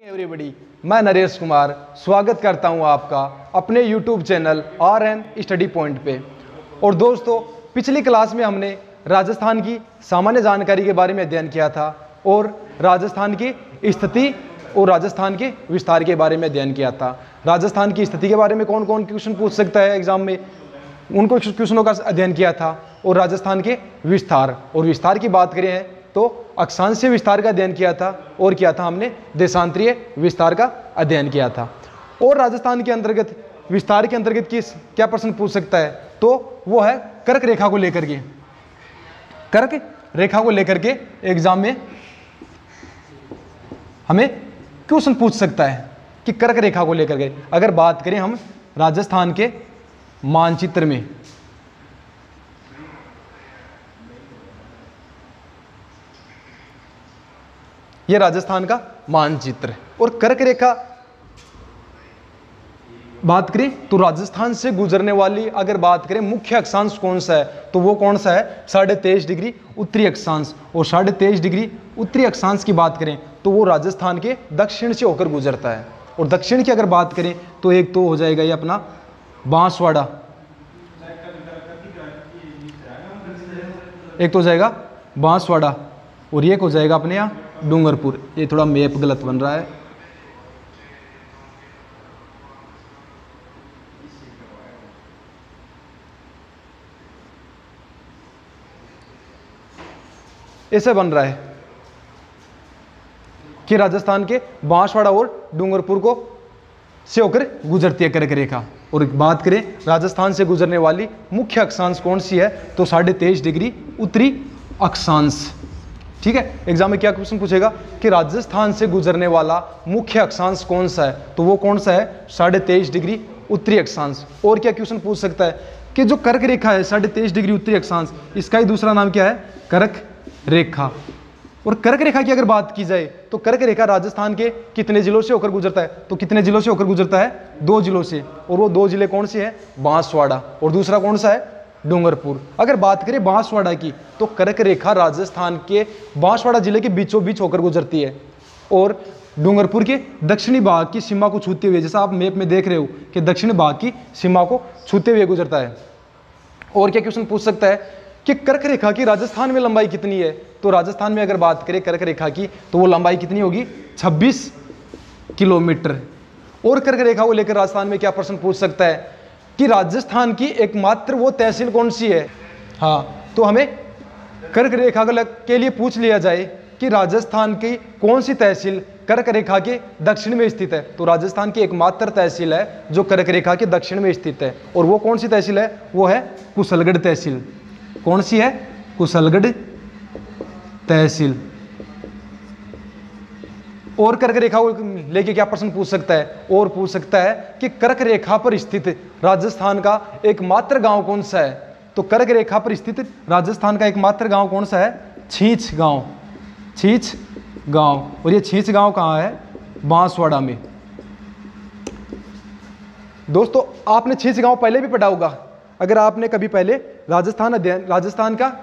Everybody, मैं नरेश कुमार स्वागत करता हूं आपका अपने YouTube channel RN study point पे। और दोस्तों, पिछली क्लास में हमने राजस्थान की सामान्य जानकारी के बारे में अध्ययन किया था और राजस्थान की स्थिति और राजस्थान के विस्तार के बारे में अध्ययन किया था। राजस्थान की स्थिति के बारे में कौन कौन क्वेश्चन पूछ सकता है एग्जाम में, उनको क्वेश्चनों का अध्ययन किया था। और राजस्थान के विस्तार की बात करें तो अक्षांशीय विस्तार का अध्ययन किया था और किया था हमने देशांतरीय विस्तार का अध्ययन किया था। और राजस्थान के अंतर्गत विस्तार के अंतर्गत क्या प्रश्न पूछ सकता है, तो वो है कर्क रेखा को लेकर के। कर्क रेखा को लेकर के एग्जाम में हमें क्वेश्चन पूछ सकता है कि कर्क रेखा को लेकर के अगर बात करें हम राजस्थान के मानचित्र में, यह राजस्थान का मानचित्र और कर्क रेखा बात करें तो राजस्थान से गुजरने वाली अगर बात करें मुख्य अक्षांश कौन सा है, तो वो कौन सा है 23.5 डिग्री उत्तरी अक्षांश। और 23.5 डिग्री उत्तरी अक्षांश की बात करें तो वो राजस्थान के दक्षिण से होकर गुजरता है। और दक्षिण की अगर बात करें तो एक तो हो जाएगा ये अपना बांसवाड़ा, एक तो हो जाएगा बांसवाड़ा और एक हो जाएगा अपने यहाँ डूंगरपुर। ये थोड़ा मैप गलत बन रहा है, ऐसे बन रहा है कि राजस्थान के बांसवाड़ा और डूंगरपुर को से होकर गुजरती है कर्क रेखा। और बात करें राजस्थान से गुजरने वाली मुख्य अक्षांश कौन सी है, तो 23.5 डिग्री उत्तरी अक्षांश। ठीक है, एग्जाम में क्या क्वेश्चन पूछेगा कि राजस्थान से गुजरने वाला मुख्य अक्षांश कौन सा है, तो वो कौन सा है 23.5 डिग्री उत्तरी अक्षांश। और क्या क्वेश्चन पूछ सकता है कि जो कर्क रेखा है 23.5 डिग्री उत्तरी अक्षांश, इसका ही दूसरा नाम क्या है, कर्क रेखा। और कर्क रेखा की अगर बात की जाए तो कर्क रेखा राजस्थान के कितने जिलों से होकर गुजरता है, तो कितने जिलों से होकर गुजरता है, 2 जिलों से। और वो 2 जिले कौन से हैं, बांसवाड़ा और दूसरा कौन सा है, डूंगरपुर। अगर बात करें बांसवाड़ा की तो कर्क रेखा राजस्थान के बांसवाड़ा जिले के बीचों बीच होकर गुजरती है और डूंगरपुर के दक्षिणी भाग की सीमा को छूते हुए, जैसा आप मैप में देख रहे हो कि दक्षिणी भाग की सीमा को छूते हुए गुजरता है। और क्या क्वेश्चन पूछ सकता है कि कर्क रेखा की राजस्थान में लंबाई कितनी है, तो राजस्थान में अगर बात करें कर्क रेखा की तो वो लंबाई कितनी होगी, 26 किलोमीटर। और कर्क रेखा को लेकर राजस्थान में क्या प्रश्न पूछ सकता है कि राजस्थान की एकमात्र वो तहसील कौन सी है। हाँ, तो हमें कर्क रेखा के लिए पूछ लिया जाए कि राजस्थान की कौन सी तहसील कर्क रेखा के दक्षिण में स्थित है, तो राजस्थान की एकमात्र तहसील है जो कर्क रेखा के दक्षिण में स्थित है। और वो कौन सी तहसील है, वो है कुशलगढ़ तहसील। कौन सी है, कुशलगढ़ तहसील। और कर्क रेखा को लेके क्या प्रश्न पूछ सकता है, और पूछ सकता है कि कर्क रेखा पर स्थित राजस्थान का एकमात्र गांव कौन सा है, तो कर्क रेखा पर स्थित राजस्थान का एकमात्र गांव कौन सा है, छींच गांव। छींच गांव। और ये छींच गांव कहाँ है, बांसवाड़ा में। दोस्तों, आपने छींच गांव पहले भी पढ़ा होगा। अगर आपने कभी पहले राजस्थान का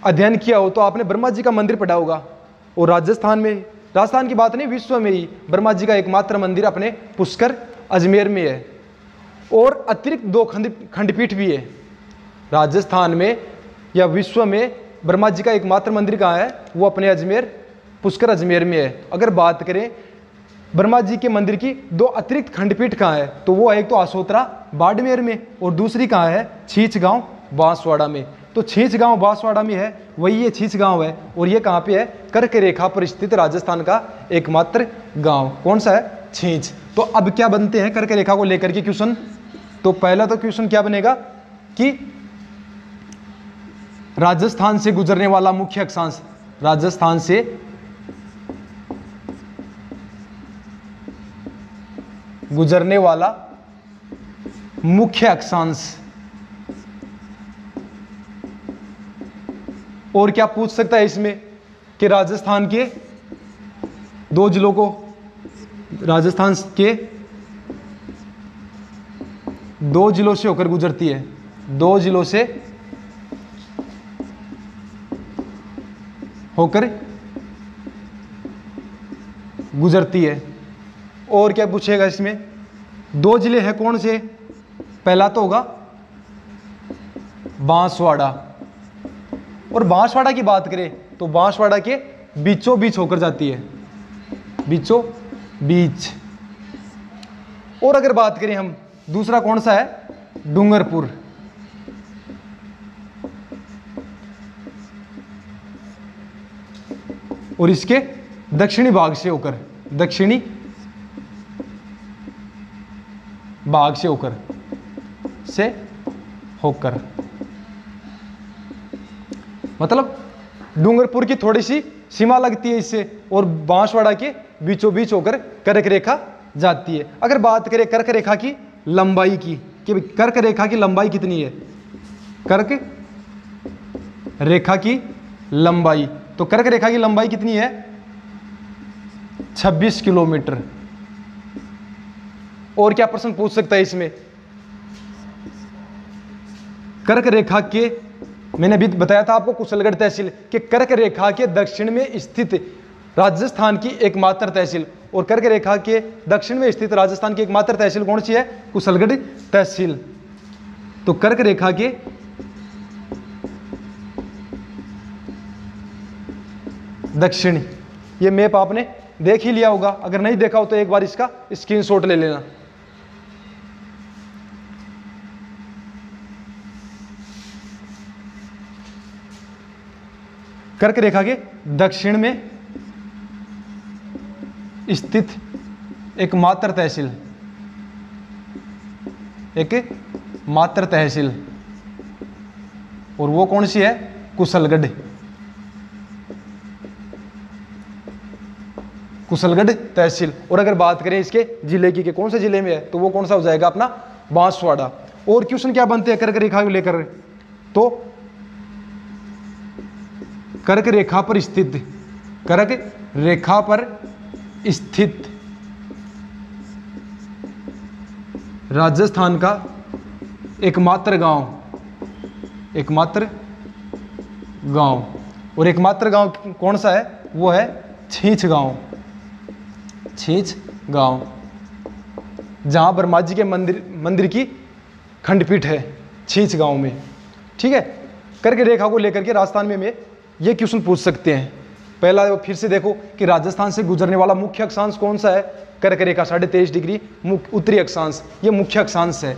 अध्ययन किया हो तो आपने ब्रह्मा जी का मंदिर पढ़ा होगा। और राजस्थान की बात नहीं, विश्व में ही ब्रह्मा जी का एकमात्र मंदिर अपने पुष्कर अजमेर में है। और अतिरिक्त 2 खंडपीठ भी है राजस्थान में या विश्व में। ब्रह्मा जी का एकमात्र मंदिर कहाँ है, वो अपने अजमेर पुष्कर अजमेर में है। अगर बात करें ब्रह्मा जी के मंदिर की 2 अतिरिक्त खंडपीठ कहाँ है, तो वो एक तो आसोतरा बाड़मेर में और दूसरी कहाँ है, छींच गांव बांसवाड़ा में। तो छींच गांव बांसवाड़ा में है, वही ये छींच गांव है। और ये कहाँ पे है, कर्क रेखा पर स्थित राजस्थान का एकमात्र गांव कौन सा है, छींच। तो अब क्या बनते हैं कर्क रेखा को लेकर के क्वेश्चन, तो पहला तो क्वेश्चन क्या बनेगा कि राजस्थान से गुजरने वाला मुख्य अक्षांश, राजस्थान से गुजरने वाला मुख्य अक्षांश। और क्या पूछ सकता है इसमें कि राजस्थान के 2 जिलों को, राजस्थान के 2 जिलों से होकर गुजरती है, 2 जिलों से होकर गुजरती है। और क्या पूछेगा इसमें, 2 जिले हैं कौन से, पहला तो होगा बांसवाड़ा, और बांसवाड़ा की बात करें तो बांसवाड़ा के बीचों बीच होकर जाती है, बीचों बीच। और अगर बात करें हम, दूसरा कौन सा है, डूंगरपुर, और इसके दक्षिणी भाग से होकर, दक्षिणी भाग से होकर मतलब डूंगरपुर की थोड़ी सी सीमा लगती है इससे, और बांसवाड़ा के बीचों बीच होकर कर्क रेखा जाती है। अगर बात करें कर्क रेखा की लंबाई की, कि कर्क रेखा की लंबाई कितनी है, कर्क रेखा की लंबाई, तो कर्क रेखा की लंबाई कितनी है, 26 किलोमीटर। और क्या प्रश्न पूछ सकता है इसमें, कर्क रेखा के, मैंने अभी बताया था आपको कुशलगढ़ तहसील के कर्क रेखा के दक्षिण में स्थित राजस्थान की एकमात्र तहसील, और कर्क रेखा के दक्षिण में स्थित राजस्थान की एकमात्र तहसील कौन सी है, कुशलगढ़ तहसील। तो कर्क रेखा के दक्षिण, ये मैप आपने देख ही लिया होगा, अगर नहीं देखा हो तो एक बार इसका स्क्रीनशॉट ले लेना। कर्क रेखा के दक्षिण में स्थित एकमात्र तहसील, एकमात्र तहसील, और वो कौन सी है, कुशलगढ़, कुशलगढ़ तहसील। और अगर बात करें इसके जिले की, कौन से जिले में है, तो वो कौन सा हो जाएगा, अपना बांसवाड़ा। और क्वेश्चन क्या बनते हैं कर्क रेखा को लेकर, तो कर्क रेखा पर स्थित, कर्क रेखा पर स्थित राजस्थान का एकमात्र गांव, एकमात्र गांव, और एकमात्र गांव कौन सा है, वो है छींच गांव, छींच गांव, जहां ब्रह्मा जी के मंदिर की खंडपीठ है, छींच गांव में। ठीक है, कर्क रेखा को लेकर के राजस्थान में ये क्वेश्चन पूछ सकते हैं। पहला फिर से देखो कि राजस्थान से गुजरने वाला मुख्य अक्षांश कौन सा है, कर्क रेखा 23.5 डिग्री उत्तरी अक्षांश, ये मुख्य अक्षांश है।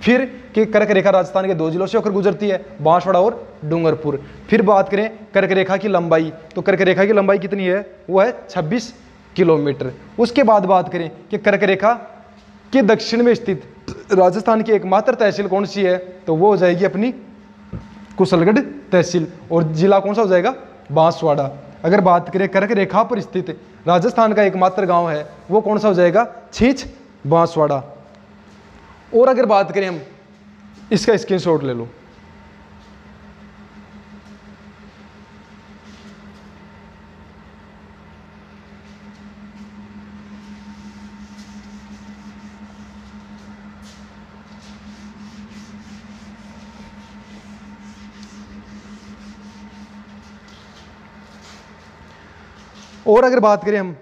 फिर कि कर्क रेखा राजस्थान के 2 जिलों से होकर गुजरती है, बांसवाड़ा और डूंगरपुर। फिर बात करें कर्क रेखा की लंबाई, तो कर्क रेखा की लंबाई कितनी है, वो है 26 किलोमीटर। उसके बाद बात करें कि कर्क रेखा के दक्षिण में स्थित राजस्थान की एकमात्र तहसील कौन सी है, तो वो हो जाएगी अपनी कुशलगढ़ तहसील, और जिला कौन सा हो जाएगा, बांसवाड़ा। अगर बात करें कर्क रेखा पर स्थित राजस्थान का एकमात्र गांव है, वो कौन सा हो जाएगा, छींच बांसवाड़ा। और अगर बात करें हम, इसका स्क्रीनशॉट ले लो, और अगर बात करें हम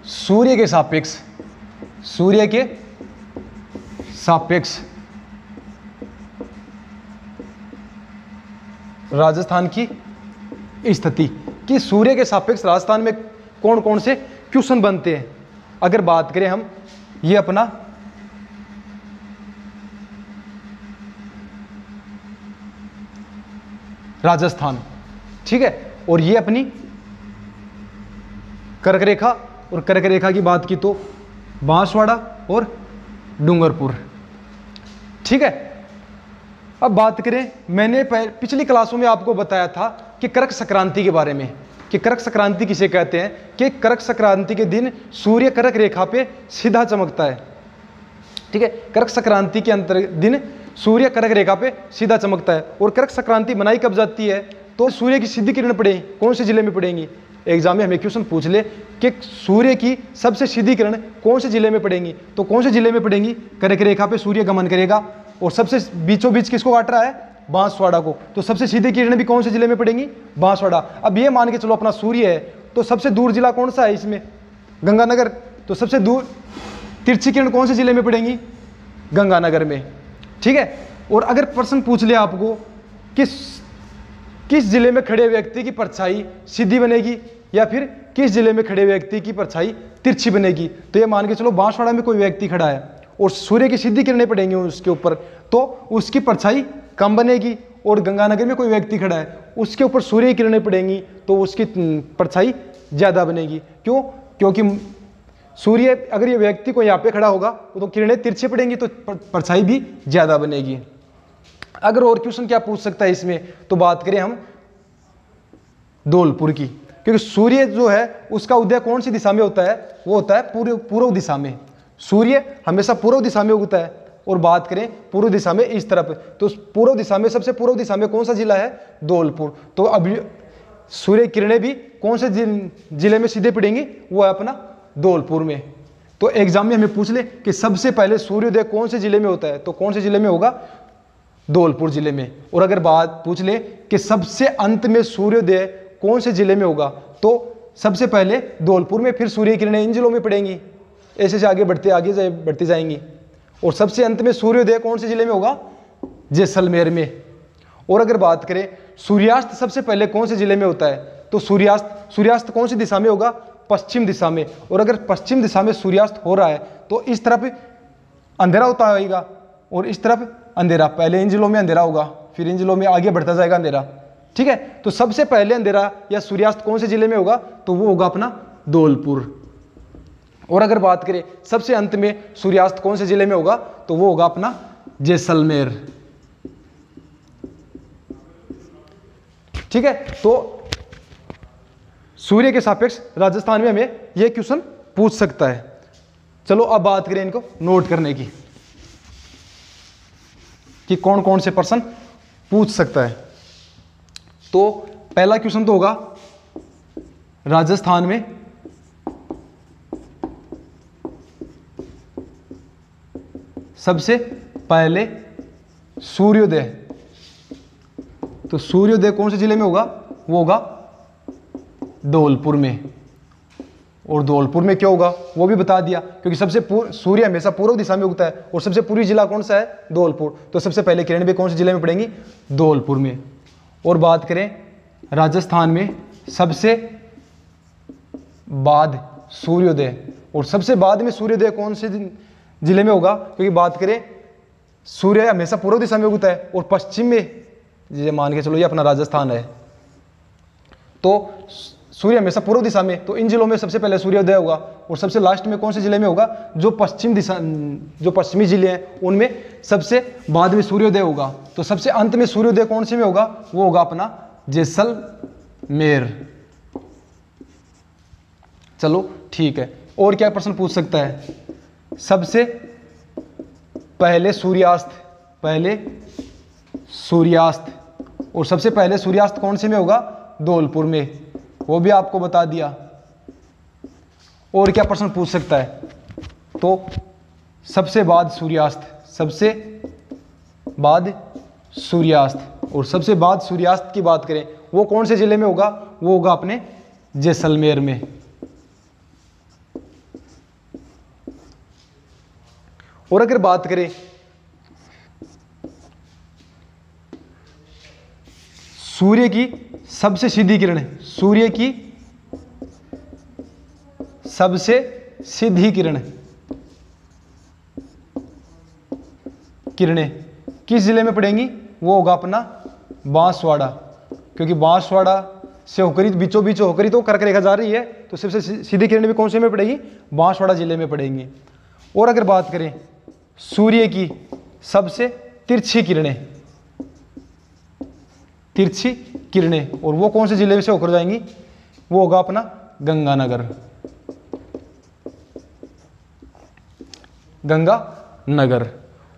सूर्य के सापेक्ष, सूर्य के सापेक्ष राजस्थान की स्थिति, कि सूर्य के सापेक्ष राजस्थान में कौन कौन से क्वेश्चन बनते हैं। अगर बात करें हम, ये अपना राजस्थान, ठीक है, और ये अपनी कर्क रेखा, और कर्क रेखा की बात की तो बांसवाड़ा और डूंगरपुर। ठीक है, अब बात करें, मैंने पिछली क्लासों में आपको बताया था कि कर्क संक्रांति के बारे में, कि कर्क संक्रांति किसे कहते हैं, कि कर्क संक्रांति के दिन सूर्य कर्क रेखा पे सीधा चमकता है। ठीक है, कर्क संक्रांति के दिन सूर्य कर्क रेखा पे सीधा चमकता है। और कर्क संक्रांति मनाई कब जाती है, तो सूर्य की सीधी किरण पड़े कौन से जिले में पड़ेंगी, एग्जाम में हमें क्वेश्चन पूछ ले कि सूर्य की सबसे सीधी किरण कौन से जिले में पड़ेंगी, तो कौन से जिले में पड़ेंगी, कर्क रेखा पे सूर्य गमन करेगा, और सबसे बीचों बीच किसको काट रहा है, बांसवाड़ा को, तो सबसे सीधी किरणें भी कौन से जिले में पड़ेंगी? बांसवाड़ा। अब ये मान के चलो अपना सूर्य है, तो सबसे दूर जिला कौन सा है इसमें? गंगानगर। तो सबसे दूर तिरछी किरण कौन से जिले में पड़ेंगी? गंगानगर में। ठीक है। और अगर प्रश्न पूछ ले आपको किस जिले में खड़े व्यक्ति की परछाई सीधी बनेगी या फिर किस जिले में खड़े व्यक्ति की परछाई तिरछी बनेगी, तो ये मान के चलो बांसवाड़ा में कोई व्यक्ति खड़ा है और सूर्य की सीधी किरणें पड़ेंगी उसके ऊपर, तो उसकी परछाई कम बनेगी। और गंगानगर में कोई व्यक्ति खड़ा है, उसके ऊपर सूर्य की किरणें पड़ेंगी तो उसकी परछाई ज़्यादा बनेगी। क्यों? क्योंकि सूर्य, अगर ये व्यक्ति को यहाँ पे खड़ा होगा तो किरणें तिरछी पड़ेंगी तो परछाई भी ज़्यादा बनेगी। अगर और क्वेश्चन क्या पूछ सकता है इसमें, तो बात करें हम धौलपुर की, क्योंकि सूर्य जो है उसका उदय कौन सी दिशा में होता है? वो होता है पूर्व दिशा में। सूर्य हमेशा पूर्व दिशा में उगता है। और बात करें पूर्व दिशा में इस तरफ, तो पूर्व दिशा में, सबसे पूर्व दिशा में कौन सा जिला है? धौलपुर। तो अब सूर्य किरणें भी कौन से जिले में सीधे पड़ेंगी? वो है अपना धौलपुर में। तो एग्जाम में हमें पूछ ले कि सबसे पहले सूर्योदय कौन से जिले में होता है, तो कौन से जिले में होगा? धौलपुर जिले में। और अगर बात पूछ ले कि सबसे अंत में सूर्योदय कौन से जिले में होगा, तो सबसे पहले धौलपुर में, फिर सूर्य किरणें इन जिलों में पड़ेंगी। ऐसे से आगे बढ़ती जाएंगी। और सबसे अंत में सूर्योदय कौन से जिले में होगा? जैसलमेर में। और अगर बात करें सूर्यास्त सबसे पहले कौन से जिले में होता है, तो सूर्यास्त कौन सी दिशा में होगा? पश्चिम दिशा में। और अगर पश्चिम दिशा में सूर्यास्त हो रहा है तो इस तरफ अंधेरा होता होगा और इस तरफ अंधेरा। पहले इन जिलों में अंधेरा होगा, फिर इन जिलों में आगे बढ़ता जाएगा अंधेरा। ठीक है। तो सबसे पहले अंधेरा या सूर्यास्त कौन से जिले में होगा? तो वो होगा अपना धौलपुर। और अगर बात करें सबसे अंत में सूर्यास्त कौन से जिले में होगा, तो वो होगा अपना जैसलमेर। ठीक है। तो सूर्य के सापेक्ष राजस्थान में हमें यह क्वेश्चन पूछ सकता है। चलो अब बात करें इनको नोट करने की कि कौन कौन से प्रश्न पूछ सकता है। तो पहला क्वेश्चन तो होगा राजस्थान में सबसे पहले सूर्योदय, तो सूर्योदय कौन से जिले में होगा? वो होगा धौलपुर में। और धौलपुर में क्यों होगा वो भी बता दिया, क्योंकि सूर्य हमेशा पूर्व दिशा में उगता है और सबसे पूर्वी जिला कौन सा है? धौलपुर। तो सबसे पहले किरण भी कौन से जिले में पड़ेंगी? धौलपुर में। और बात करें राजस्थान में सबसे बाद सूर्योदय, और सबसे बाद में सूर्योदय कौन से जिले में होगा? क्योंकि बात करें सूर्य हमेशा पूर्व दिशा में उगता है और पश्चिम में, ये मान के चलो ये अपना राजस्थान है, तो सूर्य हमेशा पूर्व दिशा में, तो इन जिलों में सबसे पहले सूर्योदय होगा। और सबसे लास्ट में कौन से जिले में होगा? जो पश्चिमी जिले हैं उनमें सबसे बाद में सूर्योदय होगा। तो सबसे अंत में सूर्योदय कौन से में होगा? वो होगा अपना जैसलमेर। चलो ठीक है। और क्या प्रश्न पूछ सकता है? सबसे पहले सूर्यास्त, और सबसे पहले सूर्यास्त कौन से में होगा? धौलपुर में। वो भी आपको बता दिया। और क्या प्रश्न पूछ सकता है? तो सबसे बाद सूर्यास्त, और सबसे बाद सूर्यास्त की बात करें वो कौन से जिले में होगा? वो होगा अपने जैसलमेर में। और अगर बात करें सूर्य की सबसे सीधी किरण, सूर्य की सबसे सीधी किरणें किस जिले में पड़ेंगी? वो होगा अपना बांसवाड़ा, क्योंकि बांसवाड़ा से होकर बीचों बीच होकर तो कर्क रेखा जा रही है, तो सबसे सीधी किरणें भी कौन से में पड़ेगी? बांसवाड़ा जिले में पड़ेंगी। और अगर बात करें सूर्य की सबसे तिरछी किरणें, और वो कौन से जिले से होकर जाएंगी? वो होगा अपना गंगानगर।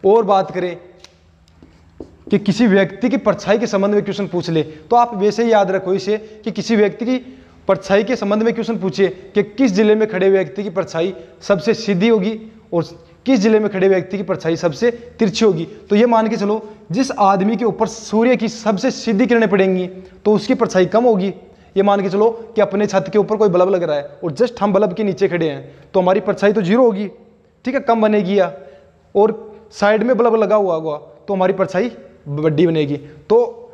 और बात करें कि किसी व्यक्ति की परछाई के संबंध में क्वेश्चन पूछ ले, तो आप वैसे ही याद रखो इसे कि किसी व्यक्ति की परछाई के संबंध में क्वेश्चन पूछे कि किस जिले में खड़े व्यक्ति की परछाई सबसे सीधी होगी और किस जिले में खड़े व्यक्ति की परछाई सबसे तिरछी होगी? तो ये मान के चलो जिस आदमी के ऊपर सूर्य की सबसे सीधी किरणें पड़ेंगी तो उसकी परछाई कम होगी। ये मान के चलो कि अपने छत के ऊपर कोई बल्ब लग रहा है और जस्ट हम बल्ब के नीचे खड़े हैं तो हमारी परछाई तो जीरो होगी, ठीक है, कम बनेगी। या और साइड में बल्ब लगा हुआ होगा तो हमारी परछाई बड़ी बनेगी। तो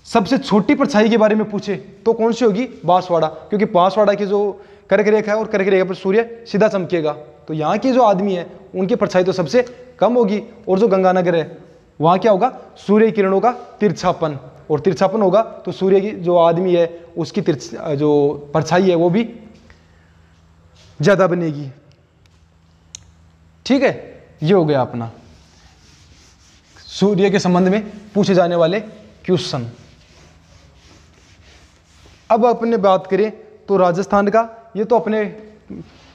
सबसे छोटी परछाई के बारे में पूछे तो कौन सी होगी? बांसवाड़ा, क्योंकि बांसवाड़ा की जो कर्क रेखा है और कर्क रेखा पर सूर्य सीधा चमकेगा। तो यहाँ के जो आदमी है उनकी परछाई तो सबसे कम होगी। और जो गंगानगर है वहाँ क्या होगा? सूर्य किरणों का तिरछापन, और तिरछापन होगा तो सूर्य की जो आदमी है उसकी जो परछाई है वो भी ज्यादा बनेगी। ठीक है, ये हो गया अपना सूर्य के संबंध में पूछे जाने वाले क्वेश्चन। अब अपने बात करें तो राजस्थान का, ये तो अपने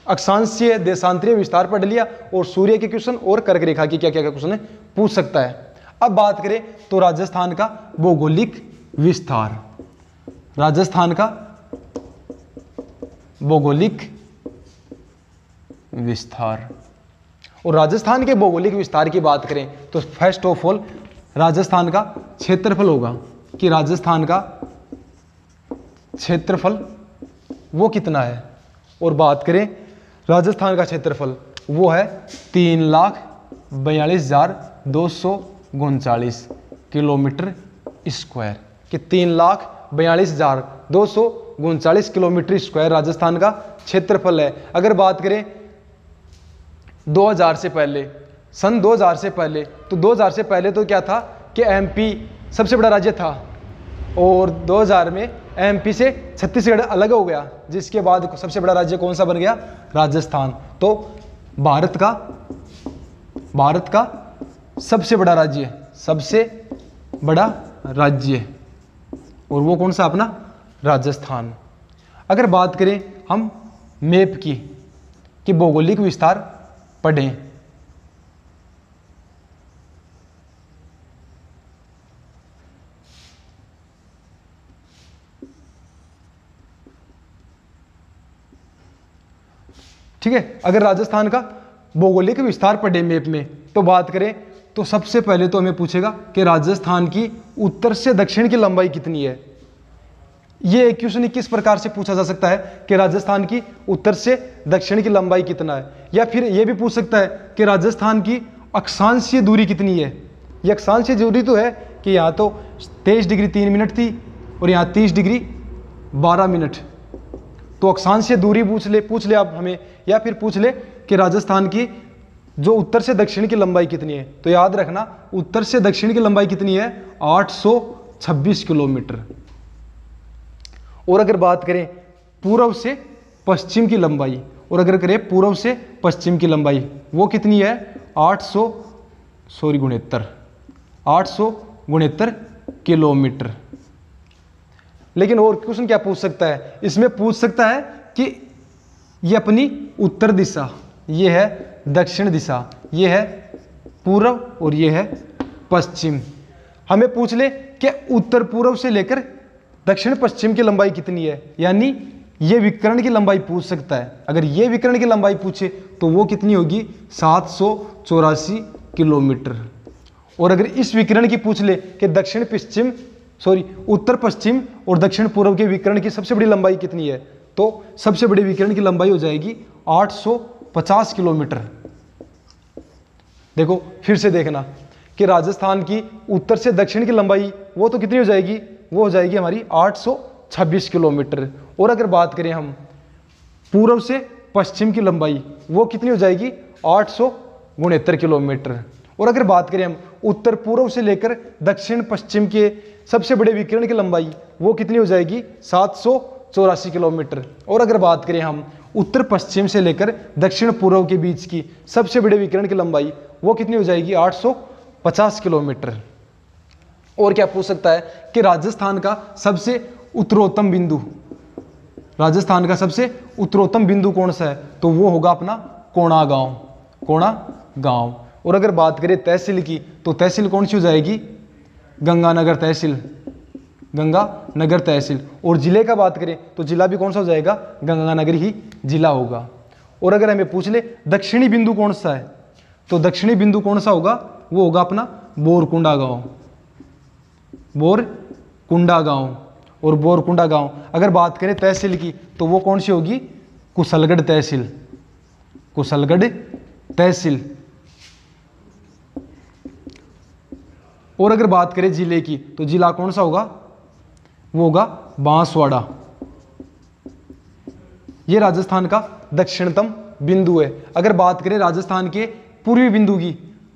अक्षांशीय देशांतरीय विस्तार पढ़ लिया और सूर्य के क्वेश्चन और कर्क रेखा की क्या क्या क्वेश्चन है पूछ सकता है। अब बात करें तो राजस्थान का भौगोलिक विस्तार, राजस्थान का भौगोलिक विस्तार। और राजस्थान के भौगोलिक विस्तार की बात करें तो फर्स्ट ऑफ ऑल राजस्थान का क्षेत्रफल होगा कि राजस्थान का क्षेत्रफल वो कितना है। और बात करें राजस्थान का क्षेत्रफल वो है 3,42,239 किलोमीटर स्क्वायर, कि 3,42,239 किलोमीटर स्क्वायर राजस्थान का क्षेत्रफल है। अगर बात करें 2000 से पहले, सन 2000 से पहले, तो 2000 से पहले तो क्या था कि एमपी सबसे बड़ा राज्य था और 2000 में एमपी से छत्तीसगढ़ अलग हो गया, जिसके बाद सबसे बड़ा राज्य कौन सा बन गया? राजस्थान। तो भारत का सबसे बड़ा राज्य, सबसे बड़ा राज्य, और वो कौन सा? अपना राजस्थान। अगर बात करें हम मैप की कि भौगोलिक विस्तार पढ़ें, ठीक है। अगर राजस्थान का भौगोलिक विस्तार पढ़े मैप में तो बात करें तो सबसे पहले तो हमें पूछेगा कि राजस्थान की उत्तर से दक्षिण की लंबाई कितनी है। ये क्वेश्चन किस प्रकार से पूछा जा सकता है कि राजस्थान की उत्तर से दक्षिण की लंबाई कितना है, या फिर यह भी पूछ सकता है कि राजस्थान की अक्षांशीय दूरी कितनी है। ये अक्षांशीय दूरी तो है कि यहाँ तो 23 डिग्री 3 मिनट थी और यहाँ 30 डिग्री 12 मिनट, तो अक्षांशीय दूरी पूछ ले आप हमें, या फिर पूछ ले कि राजस्थान की जो उत्तर से दक्षिण की लंबाई कितनी है। तो याद रखना उत्तर से दक्षिण की लंबाई कितनी है? 826 किलोमीटर। और अगर बात करें पूर्व से पश्चिम की लंबाई, और अगर करें पूर्व से पश्चिम की लंबाई वो कितनी है? 869 किलोमीटर। लेकिन और क्वेश्चन क्या पूछ सकता है? इसमें पूछ सकता है कि ये अपनी उत्तर दिशा, ये है दक्षिण दिशा, ये है पूर्व और ये है पश्चिम। हमें पूछ ले कि उत्तर पूर्व से लेकर दक्षिण पश्चिम की लंबाई कितनी है, यानी ये विकर्ण की लंबाई पूछ सकता है। अगर ये विकर्ण की लंबाई पूछे तो वो कितनी होगी? 784 किलोमीटर। और अगर इस विकर्ण की पूछ ले कि उत्तर पश्चिम और दक्षिण पूर्व के विकर्ण की सबसे बड़ी लंबाई कितनी है, तो सबसे बड़ी विकर्ण की लंबाई हो जाएगी 850 किलोमीटर। देखो फिर से देखना कि राजस्थान की उत्तर से दक्षिण की लंबाई वो तो कितनी हो जाएगी? वो हो जाएगी हमारी 826 किलोमीटर। और अगर बात करें हम पूर्व से पश्चिम की लंबाई वो कितनी हो जाएगी? 869 किलोमीटर। और अगर बात करें हम उत्तर पूर्व से लेकर दक्षिण पश्चिम के सबसे बड़े विकर्ण की लंबाई वो कितनी हो जाएगी? 784 किलोमीटर। और अगर बात करें हम उत्तर पश्चिम से लेकर दक्षिण पूर्व के बीच की सबसे बड़े विकर्ण की लंबाई वो कितनी हो जाएगी? 850 किलोमीटर। और क्या पूछ सकता है कि राजस्थान का सबसे उत्तरोत्तम बिंदु, राजस्थान का सबसे उत्तरोत्तम बिंदु कौन सा है? तो वो होगा अपना कोणा गांव। और अगर बात करें तहसील की तो तहसील कौन सी हो जाएगी? गंगानगर तहसील। और जिले का बात करें तो जिला भी कौन सा हो जाएगा? गंगानगर ही जिला होगा। और अगर हमें पूछ ले दक्षिणी बिंदु कौन सा है, तो दक्षिणी बिंदु कौन सा होगा, वो होगा अपना बोरकुंडा गांव, बोरकुंडा गांव। और बोरकुंडा गांव अगर बात करें तहसील की तो वो कौन सी होगी, कुशलगढ़ तहसील, कुशलगढ़ तहसील। और अगर बात करें जिले की तो जिला कौन सा होगा, वो होगा बांसवाड़ा। ये राजस्थान का दक्षिणतम बिंदु है। अगर बात करें राजस्थान के पूर्वी बिंदु की,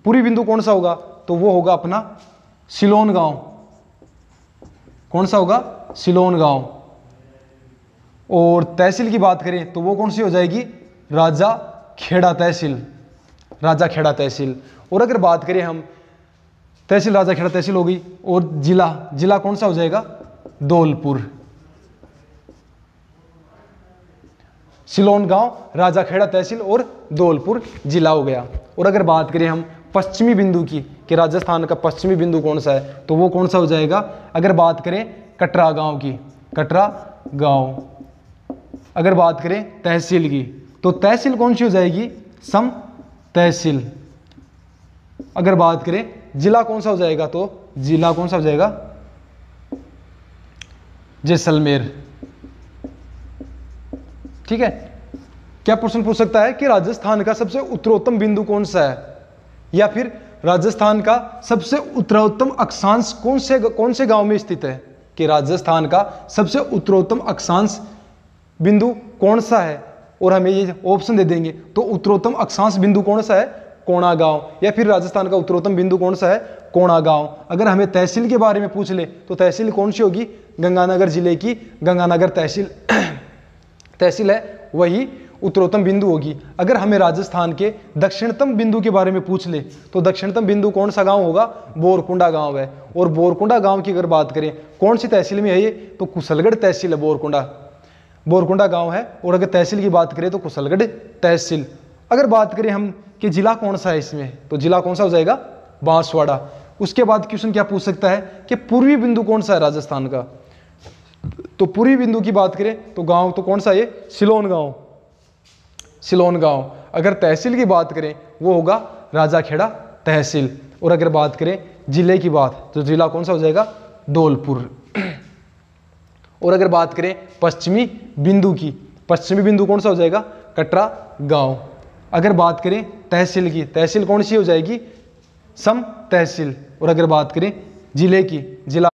पूर्वी बिंदु कौन सा होगा, तो वो होगा अपना सिलोन गांव। कौन सा होगा, सिलोन गांव। और तहसील की बात करें तो वो कौन सी हो जाएगी, राजा खेड़ा तहसील, राजा खेड़ा तहसील। और अगर बात करें हम तहसील राजा खेड़ा तहसील हो गई, और जिला, जिला कौन सा हो जाएगा, धौलपुर। सिलोन गांव, राजा खेड़ा तहसील और धौलपुर जिला हो गया। और अगर बात करें हम पश्चिमी बिंदु की कि राजस्थान का पश्चिमी बिंदु कौन सा है, तो वो कौन सा हो जाएगा, अगर बात करें कटरा गांव की, कटरा गांव। अगर बात करें तहसील की तो तहसील कौन सी हो जाएगी, सम तहसील। अगर बात करें जिला कौन सा हो जाएगा, तो जिला कौन सा हो जाएगा, जैसलमेर। ठीक है। क्या प्रश्न पूछ सकता है कि राजस्थान का सबसे उत्तरोत्तम बिंदु कौन सा है, या फिर राजस्थान का सबसे उत्तरोत्तम अक्षांश कौन से गांव में स्थित है, कि राजस्थान का सबसे उत्तरोत्तम अक्षांश बिंदु कौन सा है, और हमें ये ऑप्शन दे देंगे। तो उत्तरोत्तम अक्षांश बिंदु कौन सा है, कोणा गांव। या फिर राजस्थान का उत्तरोत्तम बिंदु कौन सा है, कोणा गांव। अगर हमें तहसील के बारे में पूछ ले तो तहसील कौन सी होगी, गंगानगर जिले की गंगानगर तहसील तहसील है, वही उत्तरोत्तम बिंदु होगी। अगर हमें राजस्थान के दक्षिणतम बिंदु के बारे में पूछ ले तो दक्षिणतम बिंदु कौन सा गांव होगा, बोरकुंडा गांव है। और बोरकुंडा गांव की अगर बात करें कौन सी तहसील में है ये, तो कुशलगढ़ तहसील है, बोरकुंडा गांव है। और अगर तहसील की बात करें तो कुशलगढ़ तहसील। अगर बात करें हम कि जिला कौन सा है इसमें, तो जिला कौन सा हो जाएगा, बांसवाड़ा। उसके बाद क्वेश्चन क्या पूछ सकता है कि पूर्वी बिंदु कौन सा है राजस्थान का, तो पूर्वी बिंदु की बात करें तो गांव तो कौन सा है, सिलोन गांव, सिलोन गांव। अगर तहसील की बात करें वो होगा राजाखेड़ा तहसील। और अगर बात करें जिले की बात तो जिला कौन सा हो जाएगा, धौलपुर। और अगर बात करें पश्चिमी बिंदु की, पश्चिमी बिंदु कौन सा हो जाएगा, कटरा गांव। अगर बात करें तहसील की, तहसील कौन सी हो जाएगी, सम तहसील। और अगर बात करें जिले की, जिला